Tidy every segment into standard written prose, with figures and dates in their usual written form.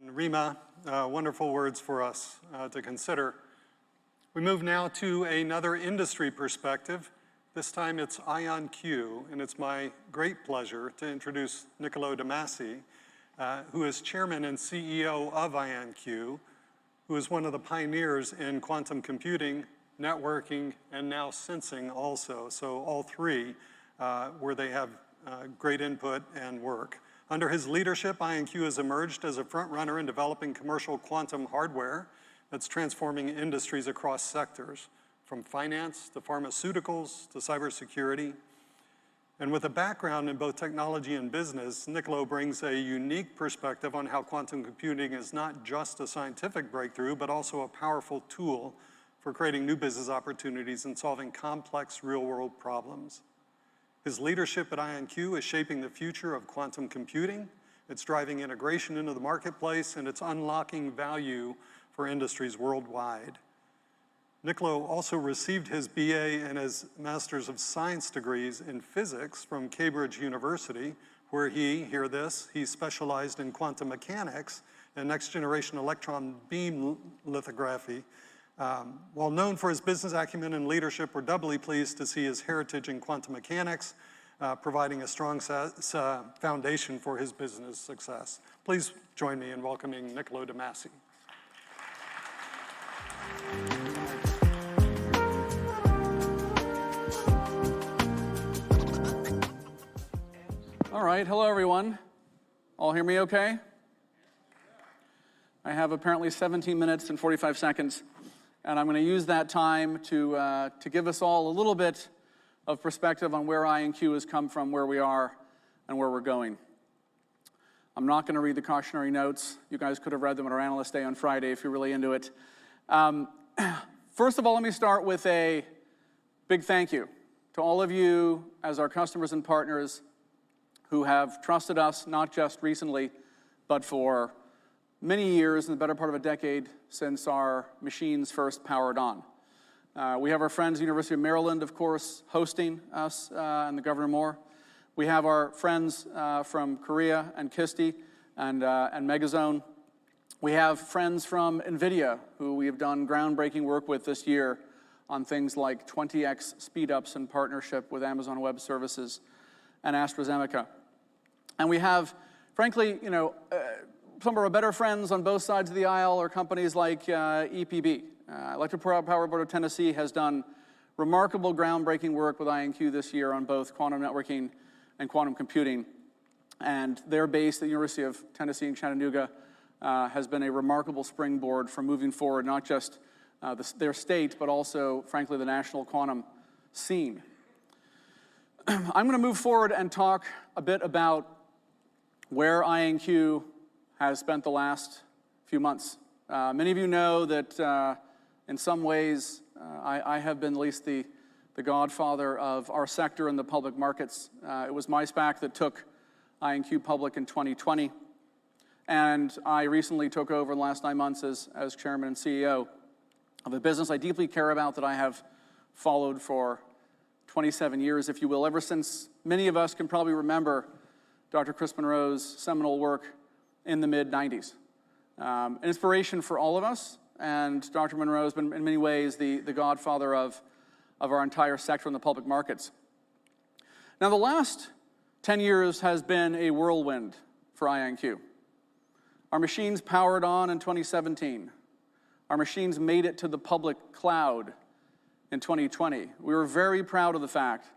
Rima, wonderful words for us to consider. We move now to another industry perspective. This time it's IonQ, and it's my great pleasure to introduce Niccolo de Masi, who is chairman and CEO of IonQ, who is one of the pioneers in quantum computing, networking, and now sensing also. So all three where they have great input and work. Under his leadership, IonQ has emerged as a front runner in developing commercial quantum hardware that's transforming industries across sectors, from finance to pharmaceuticals to cybersecurity. And with a background in both technology and business, Niccolo brings a unique perspective on how quantum computing is not just a scientific breakthrough, but also a powerful tool for creating new business opportunities and solving complex real-world problems. His leadership at IonQ is shaping the future of quantum computing. It's driving integration into the marketplace, and it's unlocking value for industries worldwide. Niccolo also received his BA and his Master's of Science degrees in physics from Cambridge University, where he specialized in quantum mechanics and next-generation electron beam lithography. While known for his business acumen and leadership, we're doubly pleased to see his heritage in quantum mechanics, providing a strong foundation for his business success. Please join me in welcoming Niccolo de Masi. All right, hello everyone. All hear me okay? I have apparently 17 minutes and 45 seconds. And I'm going to use that time to give us all a little bit of perspective on where IonQ has come from, where we are, and where we're going. I'm not going to read the cautionary notes. You guys could have read them at our Analyst Day on Friday if you're really into it. First of all, let me start with a big thank you to all of you as our customers and partners who have trusted us, not just recently, but for many years, in the better part of a decade, since our machines first powered on. We have our friends at the University of Maryland, of course, hosting us, and the Governor Moore. We have our friends from Korea and KISTI and Megazone. We have friends from NVIDIA, who we have done groundbreaking work with this year on things like 20x speedups in partnership with Amazon Web Services and AstraZeneca. And we have, frankly, some of our better friends on both sides of the aisle are companies like EPB. Electric Power Board of Tennessee has done remarkable groundbreaking work with IonQ this year on both quantum networking and quantum computing. And their base at the University of Tennessee in Chattanooga has been a remarkable springboard for moving forward, not just their state, but also, frankly, the national quantum scene. I'm going to move forward and talk a bit about where IonQ has spent the last few months. Many of you know that in some ways I have been at least the godfather of our sector in the public markets. It was my SPAC that took IonQ public in 2020, and I recently took over in the last 9 months as chairman and CEO of a business I deeply care about that I have followed for 27 years, if you will, ever since many of us can probably remember Dr. Chris Monroe's seminal work in the mid-90s. An inspiration for all of us, and Dr. Monroe has been in many ways the godfather of our entire sector in the public markets. Now, the last 10 years has been a whirlwind for IonQ. Our machines powered on in 2017. Our machines made it to the public cloud in 2020. We were very proud of the fact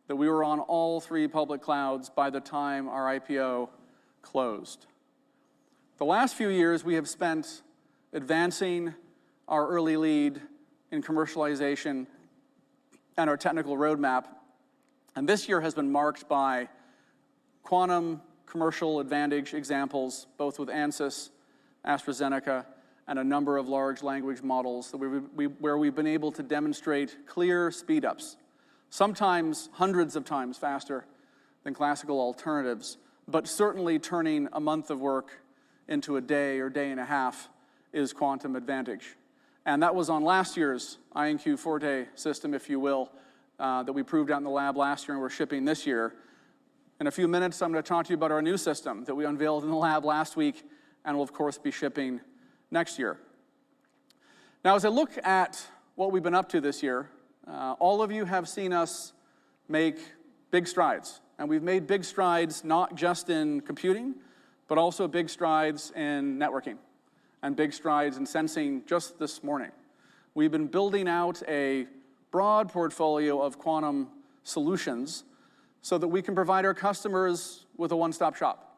that we were on all three public clouds by the time our IPO closed. The last few years we have spent advancing our early lead in commercialization and our technical roadmap. And this year has been marked by quantum commercial advantage examples, both with ANSYS, AstraZeneca, and a number of large language models where we've been able to demonstrate clear speedups, sometimes hundreds of times faster than classical alternatives, but certainly turning a month of work into a day or day and a half is quantum advantage. And that was on last year's IonQ Forte system, if you will, that we proved out in the lab last year and we're shipping this year. In a few minutes, I'm going to talk to you about our new system that we unveiled in the lab last week and will, of course, be shipping next year. Now, as I look at what we've been up to this year, all of you have seen us make big strides. And we've made big strides not just in computing, but also big strides in networking and big strides in sensing just this morning. We've been building out a broad portfolio of quantum solutions so that we can provide our customers with a one-stop shop.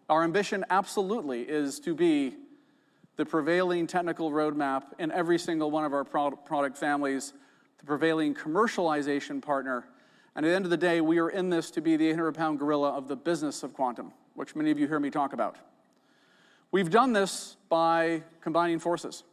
Our ambition absolutely is to be the prevailing technical roadmap in every single one of our product families, the prevailing commercialization partner, and at the end of the day, we are in this to be the 800-pound gorilla of the business of quantum, which many of you hear me talk about. We've done this by combining forces.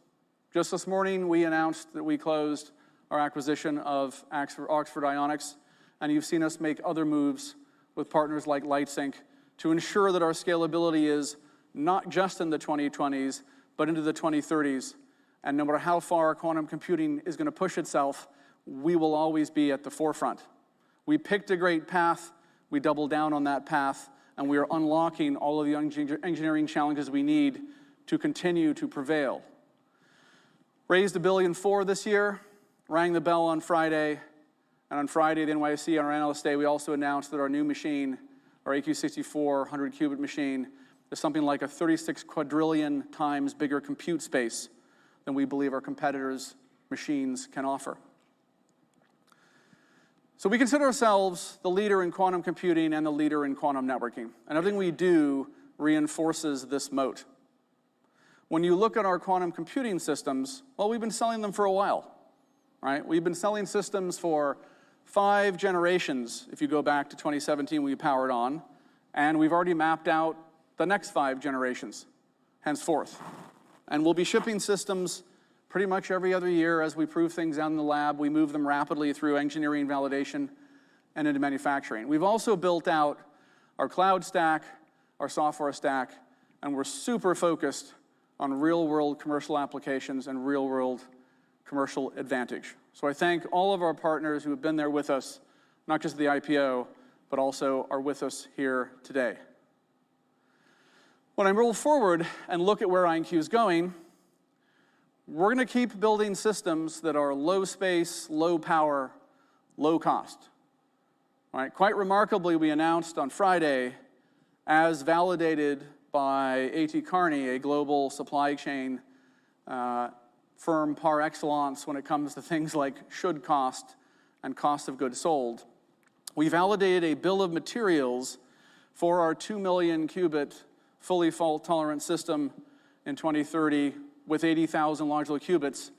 Just this morning, we announced that we closed our acquisition of Oxford Ionics, and you've seen us make other moves with partners like LightSync to ensure that our scalability is not just in the 2020s, but into the 2030s. And no matter how far quantum computing is going to push itself, we will always be at the forefront. We picked a great path, we doubled down on that path, and we are unlocking all of the engineering challenges we need to continue to prevail. Raised $1.4 billion this year, rang the bell on Friday, and on Friday, the NYSE, on our Analyst Day, we also announced that our new machine, our AQ64 100-qubit machine, is something like a 36 quadrillion times bigger compute space than we believe our competitors' machines can offer. So we consider ourselves the leader in quantum computing and the leader in quantum networking, and everything we do reinforces this moat. When you look at our quantum computing systems, well, we've been selling them for a while, right? We've been selling systems for 5 generations, if you go back to 2017 when we powered on, and we've already mapped out the next 5 generations, henceforth. And we'll be shipping systems pretty much every other year as we prove things out in the lab. We move them rapidly through engineering validation and into manufacturing. We've also built out our cloud stack, our software stack, and we're super focused on real-world commercial applications and real-world commercial advantage. So I thank all of our partners who have been there with us, not just at the IPO, but also are with us here today. When I roll forward and look at where IonQ is going, we're going to keep building systems that are low space, low power, low cost. All right, quite remarkably, we announced on Friday, as validated by A.T. Kearney, a global supply chain firm par excellence when it comes to things like should cost and cost of goods sold, we validated a bill of materials for our 2 million qubit fully fault-tolerant system in 2030 with 80,000 logical qubits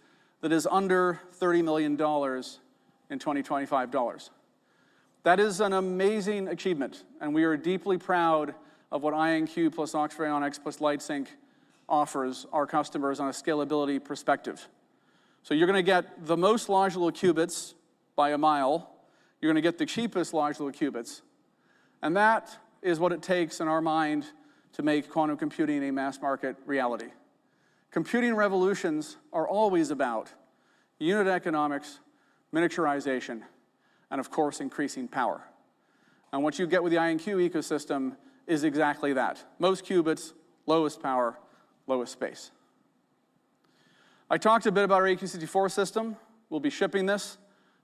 that is under $30 million in 2025 dollars. That is an amazing achievement, and we are deeply proud of what IonQ plus Oxford Ionics plus LightSync offers our customers on a scalability perspective. So you're going to get the most logical qubits by a mile. You're going to get the cheapest logical qubits. And that is what it takes in our mind to make quantum computing a mass market reality. Computing revolutions are always about unit economics, miniaturization, and of course, increasing power. And what you get with the IonQ ecosystem is exactly that. Most qubits, lowest power, lowest space. I talked a bit about our AQ64 system. We'll be shipping this.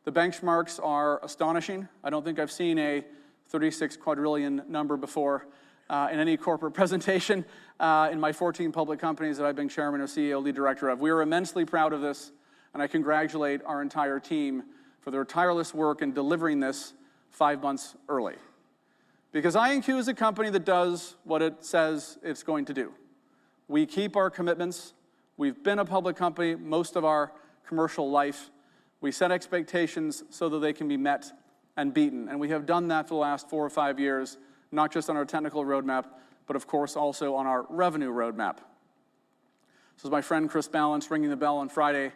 The benchmarks are astonishing. I don't think I've seen a 36 quadrillion number before in any corporate presentation in my 14 public companies that I've been chairman or CEO, lead director of. We are immensely proud of this, and I congratulate our entire team for their tireless work in delivering this 5 months early. Because IonQ is a company that does what it says it's going to do. We keep our commitments. We've been a public company most of our commercial life. We set expectations so that they can be met and beaten, and we have done that for the last 4 or 5 years, not just on our technical roadmap, but of course also on our revenue roadmap. This is my friend Chris Balance ringing the bell on Friday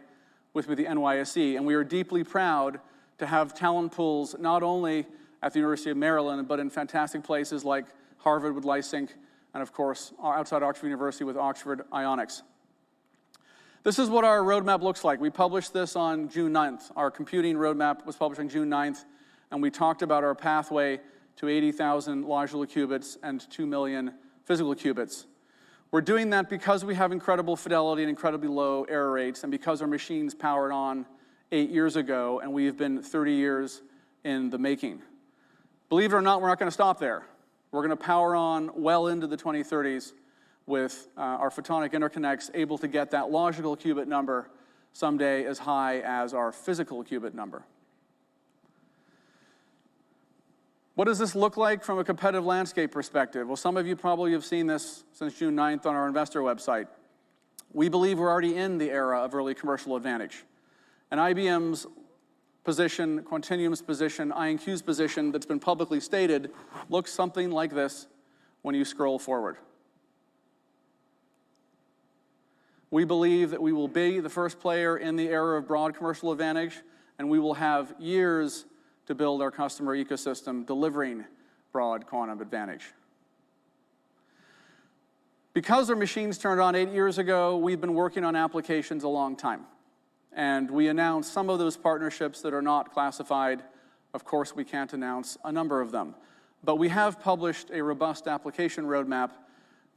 with me at the NYSE, and we are deeply proud to have talent pools not only at the University of Maryland, but in fantastic places like Harvard with LightSync, and of course outside Oxford University with Oxford Ionics. This is what our roadmap looks like. We published this on June 9th. Our computing roadmap was published on June 9th, and we talked about our pathway to 80,000 logical qubits and 2 million physical qubits. We're doing that because we have incredible fidelity and incredibly low error rates, and because our machines powered on 8 years ago, and we've been 30 years in the making. Believe it or not, we're not going to stop there. We're going to power on well into the 2030s with our photonic interconnects able to get that logical qubit number someday as high as our physical qubit number. What does this look like from a competitive landscape perspective? Well, some of you probably have seen this since June 9th on our investor website. We believe we're already in the era of early commercial advantage. And IBM's position, Quantinuum's position, IonQ's position that's been publicly stated looks something like this when you scroll forward. We believe that we will be the first player in the era of broad commercial advantage, and we will have years to build our customer ecosystem delivering broad quantum advantage. Because our machines turned on 8 years ago, we've been working on applications a long time. And we announced some of those partnerships that are not classified. Of course, we can't announce a number of them. But we have published a robust application roadmap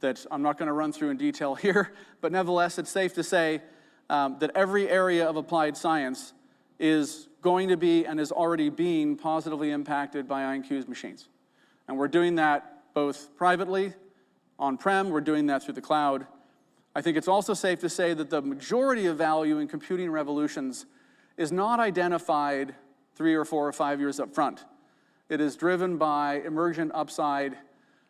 that I'm not going to run through in detail here, but nevertheless, it's safe to say that every area of applied science is going to be and is already being positively impacted by IonQ's machines. And we're doing that both privately, on-prem, we're doing that through the cloud. I think it's also safe to say that the majority of value in computing revolutions is not identified 3 or 4 or 5 years up front. It is driven by emergent upside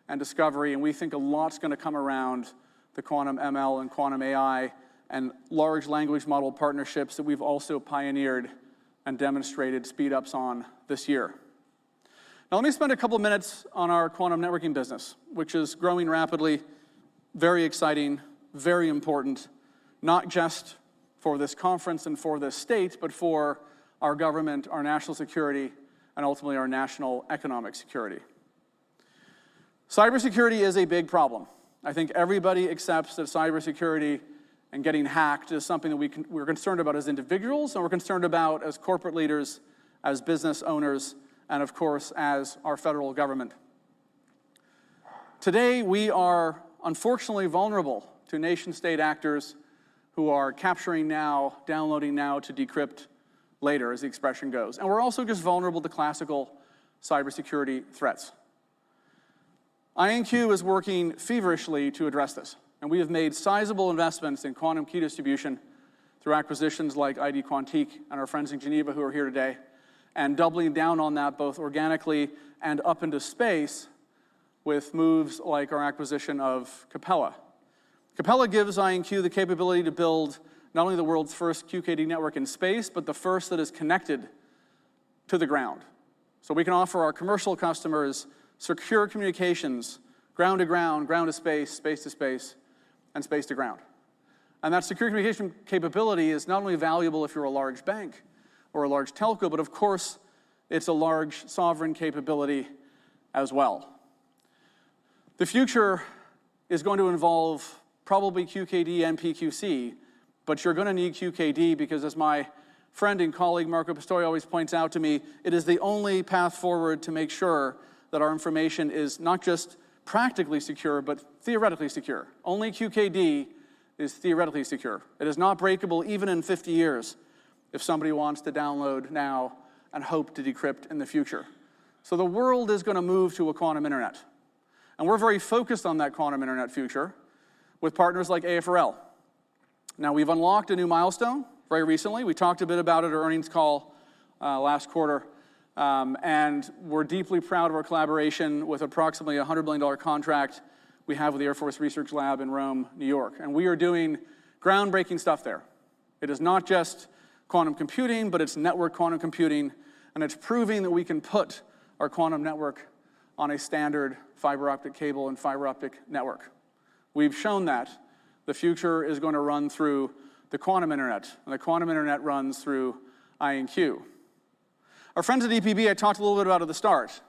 and discovery, and we think a lot's going to come around the quantum ML and quantum AI and large language model partnerships that we've also pioneered and demonstrated speed-ups on this year. Now let me spend a couple minutes on our quantum networking business, which is growing rapidly, very exciting, very important, not just for this conference and for this state, but for our government, our national security, and ultimately our national economic security. Cybersecurity is a big problem. I think everybody accepts that cybersecurity and getting hacked is something that we're concerned about as individuals, and we're concerned about as corporate leaders, as business owners, and of course, as our federal government. Today, we are unfortunately vulnerable to nation-state actors who are capturing now, downloading now to decrypt later, as the expression goes. And we're also just vulnerable to classical cybersecurity threats. IonQ is working feverishly to address this, and we have made sizable investments in quantum key distribution through acquisitions like ID Quantique and our friends in Geneva who are here today, and doubling down on that both organically and up into space with moves like our acquisition of Capella. Capella gives IonQ the capability to build not only the world's first QKD network in space, but the first that is connected to the ground. So we can offer our commercial customers secure communications, ground to ground, ground to space to space, and space to ground. And that secure communication capability is not only valuable if you're a large bank or a large telco, but of course, it's a large sovereign capability as well. The future is going to involve probably QKD and PQC, but you're going to need QKD because, as my friend and colleague Marco Pistori always points out to me, it is the only path forward to make sure that our information is not just practically secure, but theoretically secure. Only QKD is theoretically secure. It is not breakable even in 50 years if somebody wants to download now and hope to decrypt in the future. So the world is going to move to a quantum internet. And we're very focused on that quantum internet future with partners like AFRL. Now, we've unlocked a new milestone very recently. We talked a bit about it at our earnings call last quarter. And we're deeply proud of our collaboration with approximately a $100 million contract we have with the Air Force Research Lab in Rome, New York. And we are doing groundbreaking stuff there. It is not just quantum computing, but it's network quantum computing, and it's proving that we can put our quantum network on a standard fiber optic cable and fiber optic network. We've shown that the future is going to run through the quantum internet, and the quantum internet runs through IonQ. Our friends at EPB, I talked a little bit about at the start.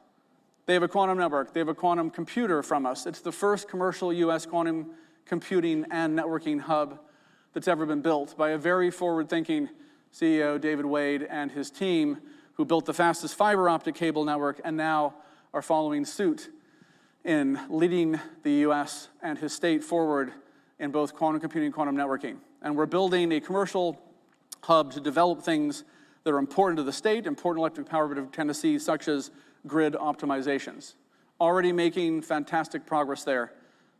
They have a quantum network. They have a quantum computer from us. It's the first commercial US quantum computing and networking hub that's ever been built by a very forward-thinking CEO, David Wade, and his team, who built the fastest fiber optic cable network and now are following suit in leading the US and his state forward in both quantum computing and quantum networking. And we're building a commercial hub to develop things that are important to the state, important electric power grid of Tennessee, such as grid optimizations. Already making fantastic progress there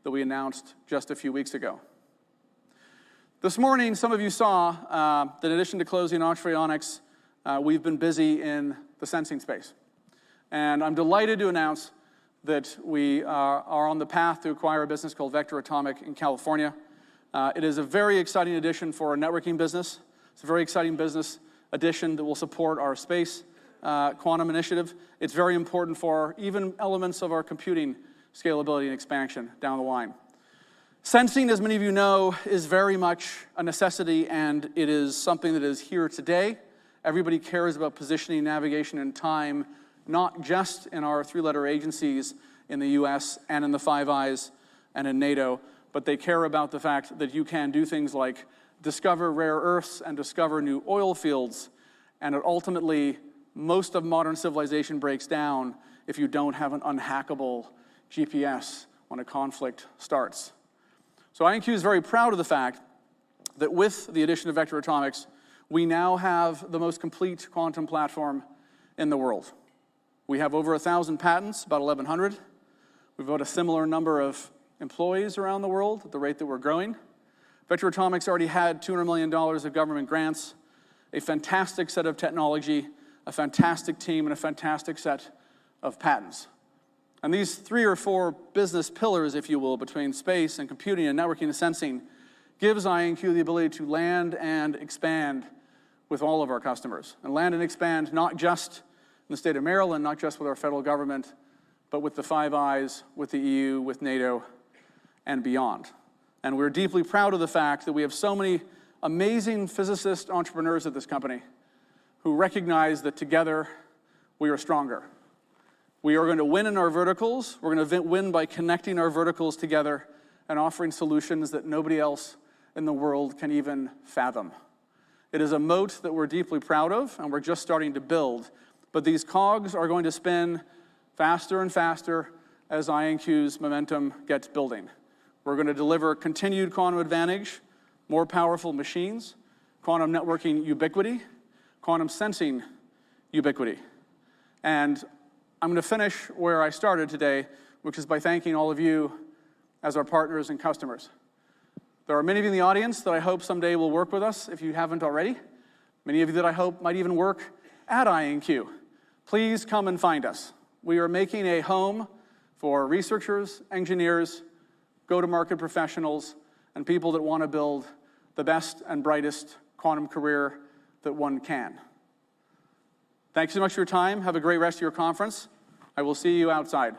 that we announced just a few weeks ago. This morning, some of you saw that in addition to closing Oxford Ionics, we've been busy in the sensing space. And I'm delighted to announce that we are on the path to acquire a business called Vector Atomic in California. It is a very exciting addition for our networking business. It's a very exciting business addition that will support our space quantum initiative. It's very important for even elements of our computing scalability and expansion down the line. Sensing, as many of you know, is very much a necessity, and it is something that is here today. Everybody cares about positioning, navigation, and time, not just in our three-letter agencies in the US and in the Five Eyes and in NATO, but they care about the fact that you can do things like discover rare earths and discover new oil fields, and ultimately, most of modern civilization breaks down if you don't have an unhackable GPS when a conflict starts. So IonQ is very proud of the fact that with the addition of Vector Atomics, we now have the most complete quantum platform in the world. We have over 1,000 patents, about 1,100. We've got a similar number of employees around the world at the rate that we're growing. Vector Atomics already had $200 million of government grants, a fantastic set of technology, a fantastic team, and a fantastic set of patents. And these 3 or 4 business pillars, if you will, between space and computing and networking and sensing, gives IonQ the ability to land and expand with all of our customers. And land and expand not just in the state of Maryland, not just with our federal government, but with the Five Eyes, with the EU, with NATO, and beyond. And we're deeply proud of the fact that we have so many amazing physicist entrepreneurs at this company who recognize that together we are stronger. We are going to win in our verticals. We're going to win by connecting our verticals together and offering solutions that nobody else in the world can even fathom. It is a moat that we're deeply proud of, and we're just starting to build. But these cogs are going to spin faster and faster as IonQ's momentum gets building. We're going to deliver continued quantum advantage, more powerful machines, quantum networking ubiquity, quantum sensing ubiquity. And I'm going to finish where I started today, which is by thanking all of you as our partners and customers. There are many of you in the audience that I hope someday will work with us, if you haven't already. Many of you that I hope might even work at IonQ. Please come and find us. We are making a home for researchers, engineers, go-to-market professionals, and people that want to build the best and brightest quantum career that one can. Thanks so much for your time. Have a great rest of your conference. I will see you outside.